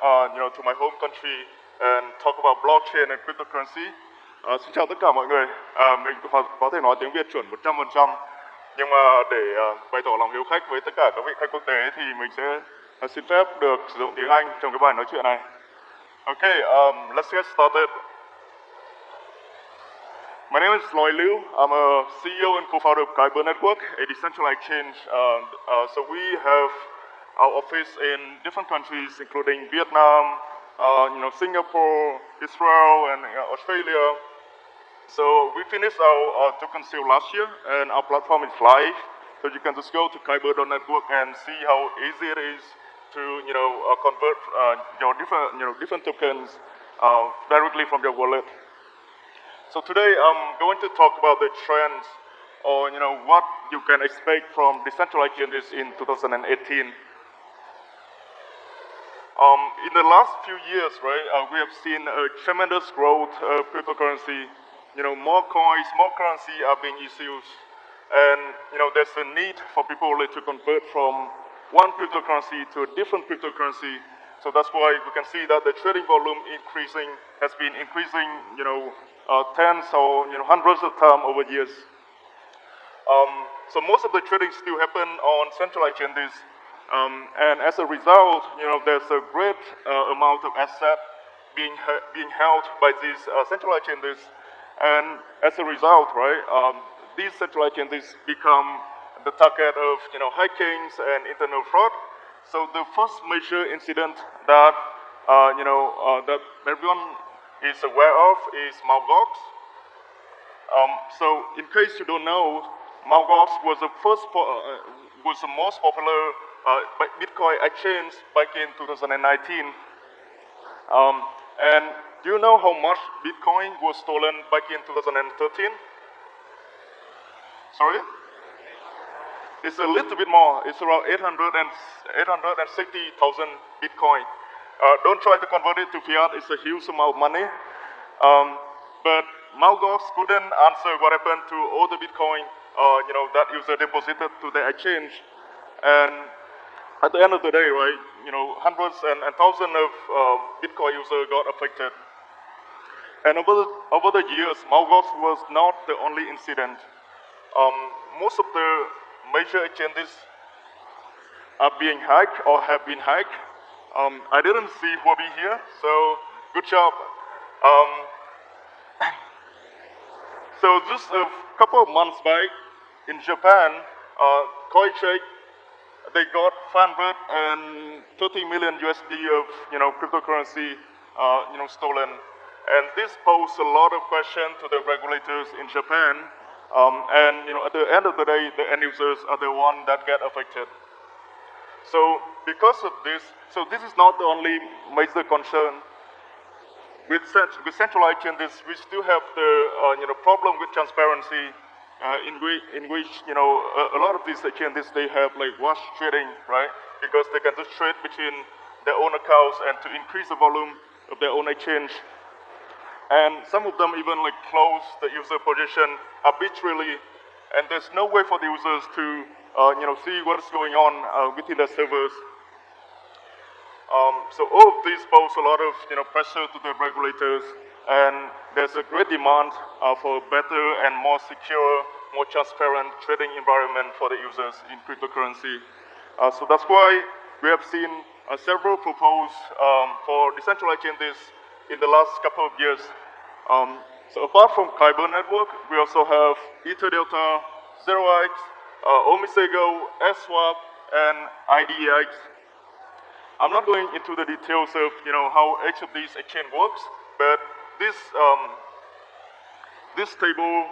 to my home country and talk about blockchain and cryptocurrency. Xin chào tất cả mọi người. Mình có thể nói tiếng Việt chuẩn 100%, nhưng mà để bày tỏ lòng hiếu khách với tất cả các vị khách quốc tế thì mình sẽ xin phép được sử dụng tiếng Anh trong cái bài nói chuyện này. Okay, let's get started. My name is Loy Liu. I'm a CEO and co-founder of Kyber Network, a decentralized exchange. So we have our office in different countries, including Vietnam, Singapore, Israel, and Australia. So we finished our token sale last year, and our platform is live. So you can just go to kyber.network and see how easy it is to convert your different tokens directly from your wallet. So today I'm going to talk about the trends, or what you can expect from decentralized exchanges in 2018. In the last few years, right, we have seen a tremendous growth of cryptocurrency. More coins, more currency are being issued, and there's a need for people to convert from one cryptocurrency to a different cryptocurrency. So that's why we can see that the trading volume has been increasing, tens or hundreds of times over years. So most of the trading still happen on centralized exchanges, and as a result, there's a great amount of asset being held by these centralized exchanges, and as a result, right, these centralized exchanges become the target of hackings and internal fraud. So the first major incident that that everyone is aware of is Mt. Gox. So in case you don't know, Mt. Gox was the most popular Bitcoin exchange back in 2019. And do you know how much Bitcoin was stolen back in 2013? Sorry? It's a little bit more. It's around 860,000 Bitcoin. Don't try to convert it to fiat. It's a huge amount of money. But Mt. Gox couldn't answer what happened to all the Bitcoin that user deposited to the exchange. And at the end of the day, right, hundreds and thousands of Bitcoin users got affected. And over the years, Mt. Gox was not the only incident. Most of the major exchanges are being hacked or have been hacked. I didn't see Huobi here, so good job. So just a couple of months back in Japan, CoinCheck, they got 530 million USD of cryptocurrency stolen, and this posed a lot of questions to the regulators in Japan. And at the end of the day, the end users are the ones that get affected. So because of this, so this is not the only major concern. With centralized exchanges, we still have the problem with transparency, in which a lot of these exchanges, they have like wash trading, right? Because they can just trade between their own accounts and to increase the volume of their own exchange. And some of them even like close the user position arbitrarily, and there's no way for the users to see what is going on within the servers. So all of these pose a lot of pressure to the regulators, and there's a great demand for a better and more secure, more transparent trading environment for the users in cryptocurrency. So that's why we have seen several proposals for decentralized exchanges in the last couple of years. So apart from Kyber Network, we also have EtherDelta, 0x, Omisego, SWAP, and IDEX. I'm not going into the details of how each of these exchange works, but this table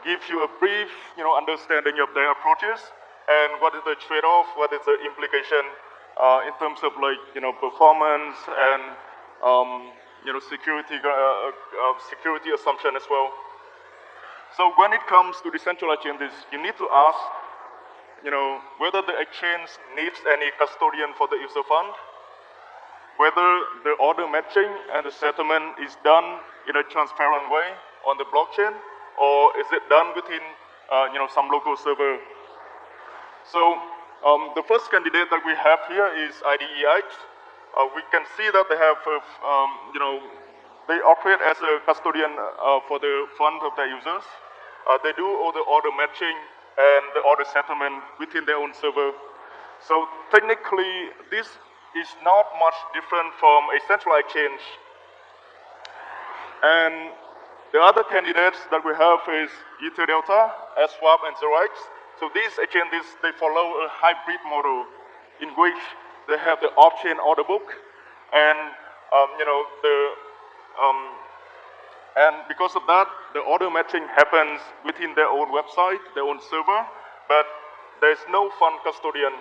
gives you a brief understanding of their approaches and what is the trade-off, what is the implication in terms of like performance and security assumption as well. So when it comes to decentralized exchanges, you need to ask whether the exchange needs any custodian for the user fund, whether the order matching and the settlement is done in a transparent way on the blockchain, or is it done within some local server. So the first candidate that we have here is IDEX. we can see that they have, they operate as a custodian for the fund of their users. They do all the order matching and the order settlement within their own server. So technically, this is not much different from a centralized exchange. And the other candidates that we have is Ether Delta, swap, and 0x. So these exchanges, they follow a hybrid model in which they have the off-chain order book, and and because of that, the order matching happens within their own website, their own server, but there's no fund custodian,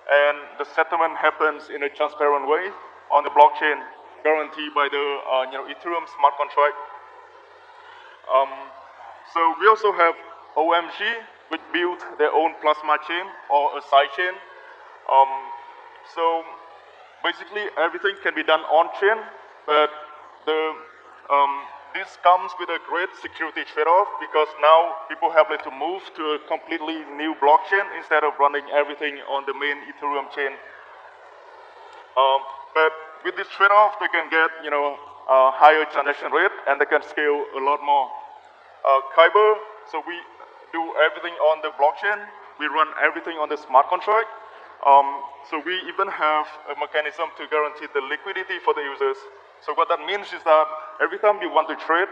and the settlement happens in a transparent way on the blockchain, guaranteed by the Ethereum smart contract. So we also have OMG, which built their own plasma chain or a side chain. So basically, everything can be done on-chain, but this comes with a great security trade-off because now people have to move to a completely new blockchain instead of running everything on the main Ethereum chain. But with this trade-off, they can get a higher transaction rate and they can scale a lot more. Kyber, so we do everything on the blockchain. We run everything on the smart contract. So we even have a mechanism to guarantee the liquidity for the users. So what that means is that every time you want to trade,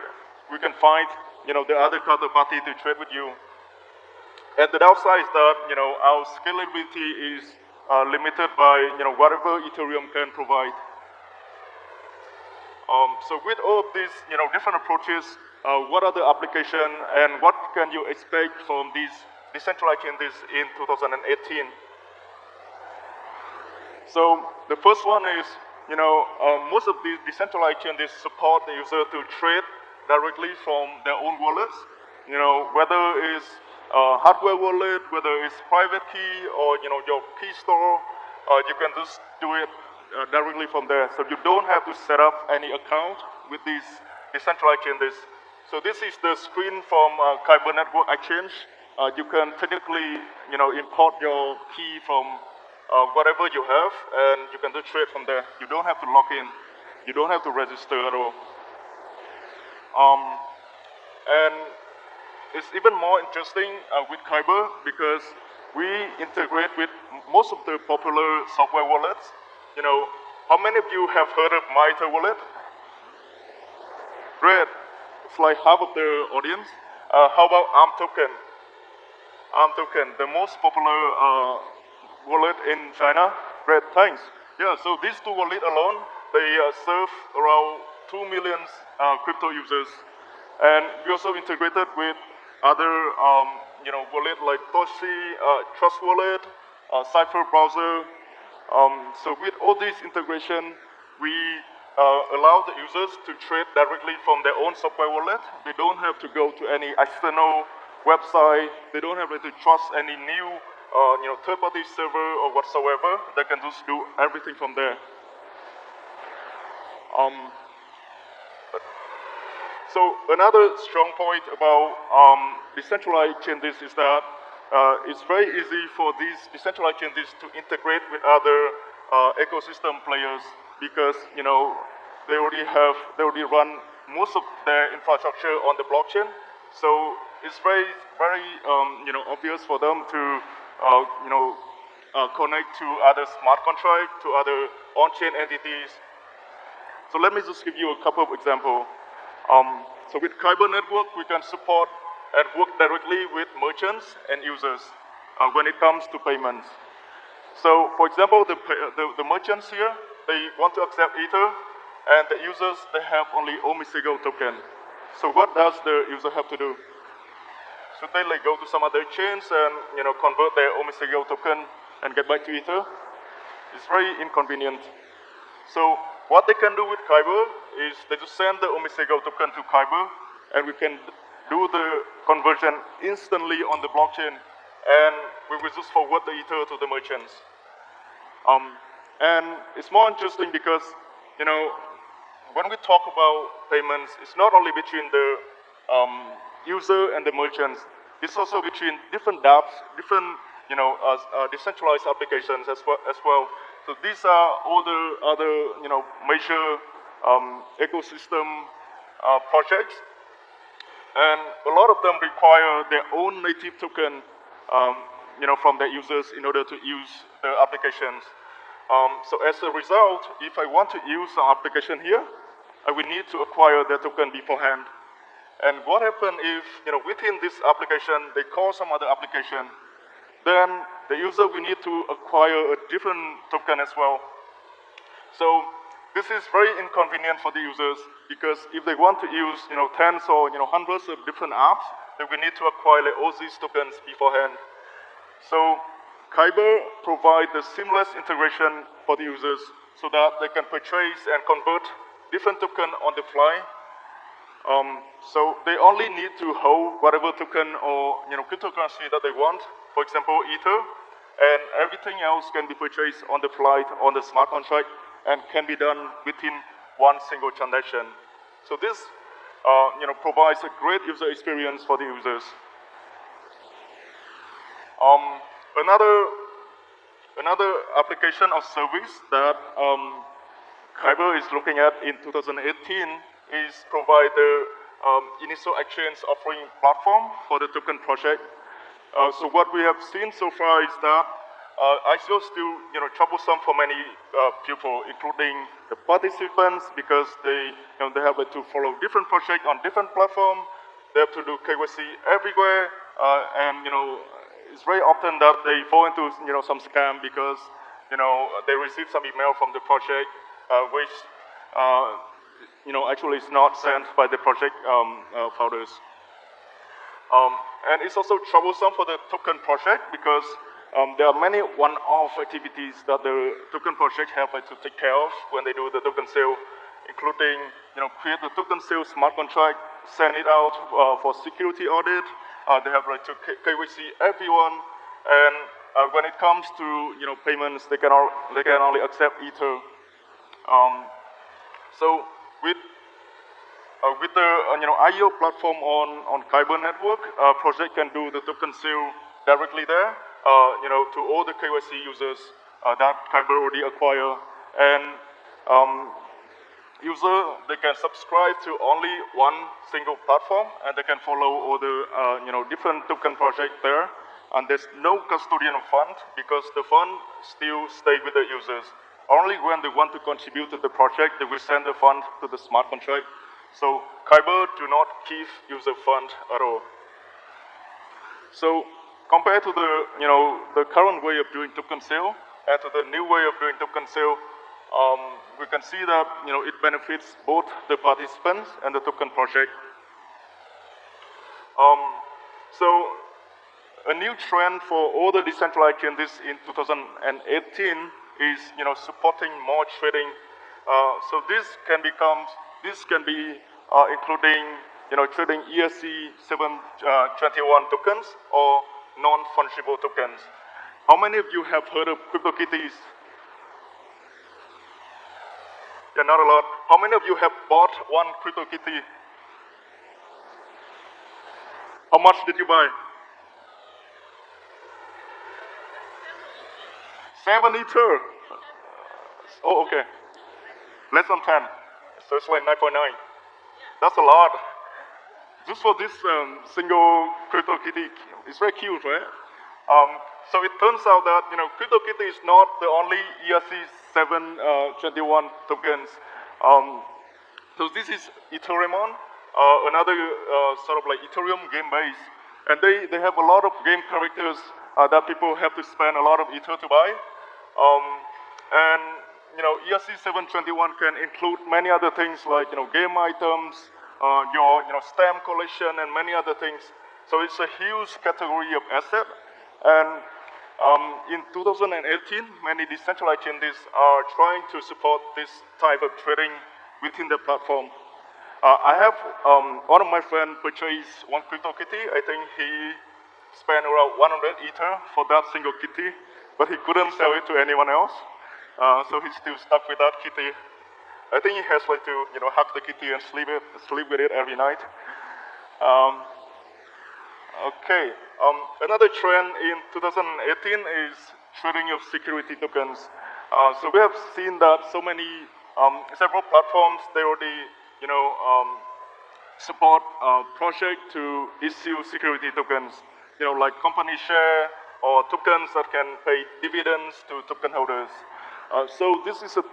we can find the other counterparty to trade with you. And the downside is that our scalability is limited by whatever Ethereum can provide. So with all of these different approaches, what are the applications and what can you expect from these decentralized changes in 2018? So the first one is, most of these decentralized changes support the user to trade directly from their own wallets. Whether it's a hardware wallet, whether it's private key or your key store, you can just do it directly from there. So you don't have to set up any account with these decentralized changes. So this is the screen from Kyber Network Exchange. You can technically, import your key from whatever you have, and you can do trade from there. You don't have to log in. You don't have to register at all. And it's even more interesting with Kyber because we integrate with most of the popular software wallets. How many of you have heard of MyEther wallet? Great. It's like half of the audience. How about ARM token? ARM token, the most popular wallet in China. Great, thanks. Yeah, so these two wallets alone, they serve around 2 million crypto users. And we also integrated with other wallet like Toshi, Trust Wallet, Cypher Browser. So with all this integration, we allow the users to trade directly from their own software wallet. They don't have to go to any external website. They don't have to trust any new third-party server or whatsoever. They can just do everything from there. So another strong point about decentralized changes is that it's very easy for these decentralized changes to integrate with other ecosystem players because they already run most of their infrastructure on the blockchain. So it's very obvious for them to connect to other smart contracts, to other on-chain entities. So let me just give you a couple of examples. So with Kyber Network, we can support and work directly with merchants and users when it comes to payments. So for example, the merchants here, they want to accept Ether, and the users, they have only Omisego token. So what does the user have to do? Should they go to some other chains and convert their Omisego token and get back to Ether? It's very inconvenient. So what they can do with Kyber is they just send the Omisego token to Kyber, and we can do the conversion instantly on the blockchain, and we will just forward the Ether to the merchants. And it's more interesting because, when we talk about payments, it's not only between the user and the merchants, it's also between different dApps, different decentralized applications as well. So these are all the other, major ecosystem projects, and a lot of them require their own native token, from their users in order to use the applications. So as a result, if I want to use an application here, I will need to acquire the token beforehand. And what happens if, within this application, they call some other application, then the user will need to acquire a different token as well. So this is very inconvenient for the users, because if they want to use, tens or, hundreds of different apps, they will need to acquire all these tokens beforehand. So Kyber provides a seamless integration for the users so that they can purchase and convert different tokens on the fly. So they only need to hold whatever token or cryptocurrency that they want, for example, Ether, and everything else can be purchased on the fly on the smart contract and can be done within one single transaction. So this provides a great user experience for the users. Another application or service that Kyber is looking at in 2018 is provide the initial exchange offering platform for the token project. So what we have seen so far is that ICO is still troublesome for many people, including the participants, because they have to follow different projects on different platforms. They have to do KYC everywhere, and it's very often that they fall into some scam because they receive some email from the project which actually is not sent by the project founders. And it's also troublesome for the token project because there are many one-off activities that the token project have to take care of when they do the token sale, including create the token sale smart contract, send it out for security audit. They have to KYC everyone, and when it comes to payments, they can only accept Ether. So with the IO platform on Kyber network, project can do the token sale directly there, to all the KYC users that Kyber already acquire, and they can subscribe to only one single platform, and they can follow all the different token projects there. And there's no custodian of fund because the fund still stay with the users. Only when they want to contribute to the project, they will send the fund to the smart contract. So Kyber do not keep user fund at all. So compared to the current way of doing token sale and to the new way of doing token sale, we can see that it benefits both the participants and the token project. So a new trend for all the decentralized changes in 2018 is supporting more trading. So this can be including trading ERC-721 tokens or non-fungible tokens. How many of you have heard of CryptoKitties? Yeah, not a lot. How many of you have bought one CryptoKitty? How much did you buy? 7 Ether. Oh, okay. Less than 10. So it's like 9.9. That's a lot. Just for this single CryptoKitty, it's very cute, right? So it turns out that CryptoKitty is not the only ERC-721 tokens. So this is Ethereum, another sort of like Ethereum game base, and they have a lot of game characters that people have to spend a lot of Ether to buy. And ERC-721 can include many other things like game items, your stamp collection, and many other things. So it's a huge category of asset. And in 2018, many decentralized changes are trying to support this type of trading within the platform. I have one of my friends purchased one CryptoKitty. I think he spent around 100 Ether for that single kitty, but he couldn't sell it to anyone else. So he's still stuck with that kitty. I think he has to hug the kitty and sleep with it every night. Okay. Another trend in 2018 is trading of security tokens. So we have seen that several platforms, they already, support project to issue security tokens, like company share or tokens that can pay dividends to token holders. So this is a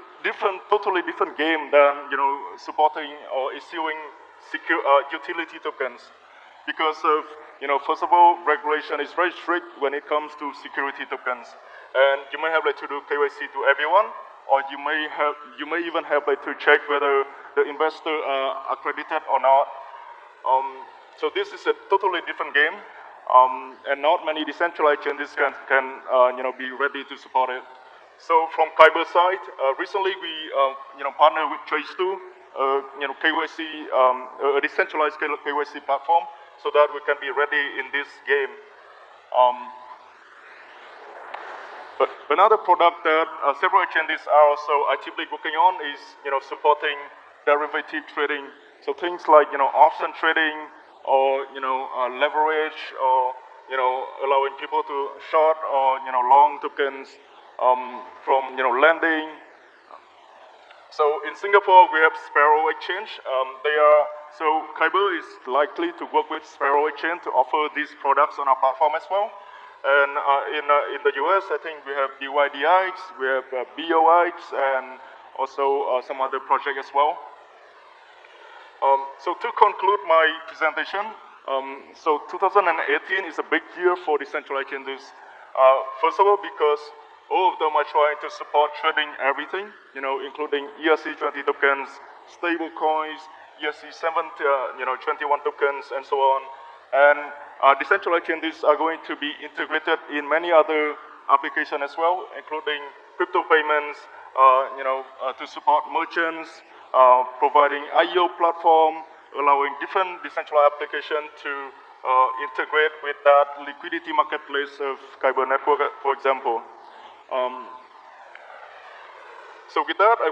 totally different game than supporting or issuing utility tokens, because of first of all, regulation is very strict when it comes to security tokens, and you may have to do KYC to everyone, or you may even have to check whether the investor are accredited or not. So this is a totally different game, and not many decentralized chains can be ready to support it. So from Kyber side, recently we partnered with Trace2, KYC, a decentralized KYC platform, so that we can be ready in this game. But another product that several exchanges are also actively working on is supporting derivative trading. So things like option trading, or leverage, or allowing people to short or long tokens from lending. So in Singapore, we have Sparrow Exchange. So Kyber is likely to work with Sparrow Exchange to offer these products on our platform as well. And in the US, I think we have BYDX, we have BOX, and also some other project as well. So to conclude my presentation, so 2018 is a big year for decentralized exchanges. First of all, because all of them are trying to support trading everything, including ERC20 tokens, stable coins, ERC21 tokens, and so on. And decentralized exchanges are going to be integrated in many other applications as well, including crypto payments, to support merchants, providing IO platform, allowing different decentralized applications to integrate with that liquidity marketplace of Kyber network, for example. So with that, I